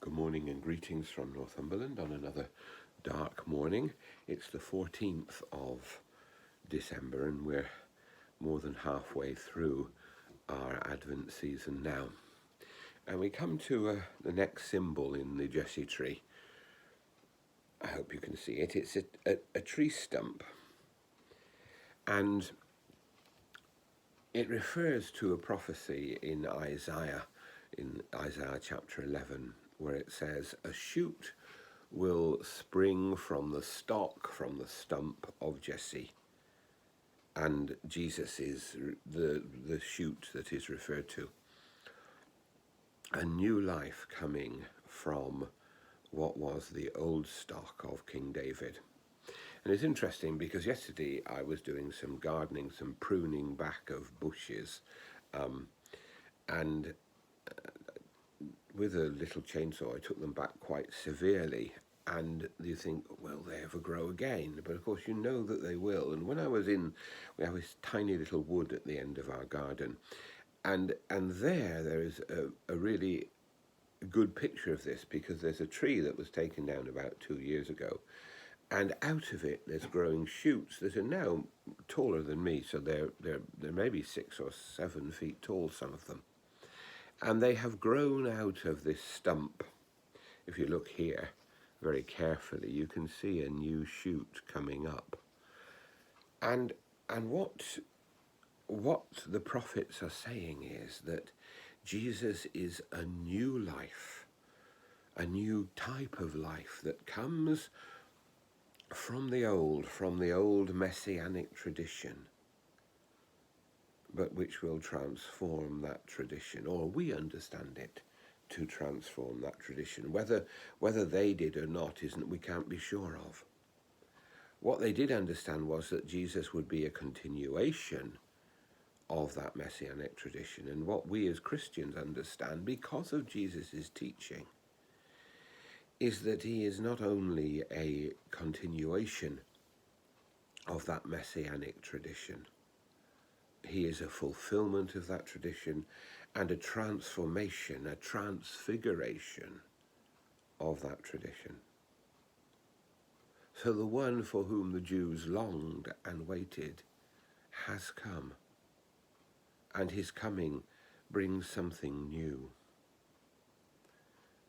Good morning and greetings from Northumberland on another dark morning. It's the 14th of December and we're more than halfway through our Advent season now. And we come to the next symbol in the Jesse tree. I hope you can see it. It's a tree stump. And it refers to a prophecy in Isaiah chapter 11, where it says, "A shoot will spring from the stalk, from the stump of Jesse." And Jesus is the shoot that is referred to. A new life coming from what was the old stock of King David. And it's interesting because yesterday I was doing some gardening, some pruning back of bushes, and with a little chainsaw I took them back quite severely. And you think, will they ever grow again? But of course you know that they will. And when we have this tiny little wood at the end of our garden, and there is a really good picture of this, because there's a tree that was taken down about 2 years ago, and out of it there's growing shoots that are now taller than me, so they're maybe 6 or 7 feet tall, some of them, and they have grown out of this stump. If you look here very carefully, you can see a new shoot coming up, and what the prophets are saying is that Jesus is a new life, a new type of life that comes from the old messianic tradition, but which will transform that tradition, or we understand it to transform that tradition. Whether they did or not we can't be sure of. What they did understand was that Jesus would be a continuation of that messianic tradition, and what we as Christians understand because of Jesus' teaching is that he is not only a continuation of that messianic tradition, he is a fulfillment of that tradition and a transformation, a transfiguration of that tradition. So the one for whom the Jews longed and waited has come, and his coming brings something new.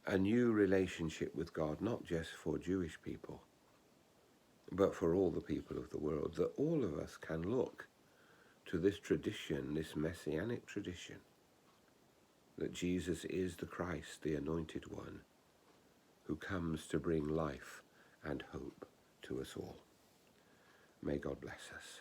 A new relationship with God, not just for Jewish people, but for all the people of the world, that all of us can look to this tradition, this messianic tradition, that Jesus is the Christ, the Anointed One, who comes to bring life and hope to us all. May God bless us.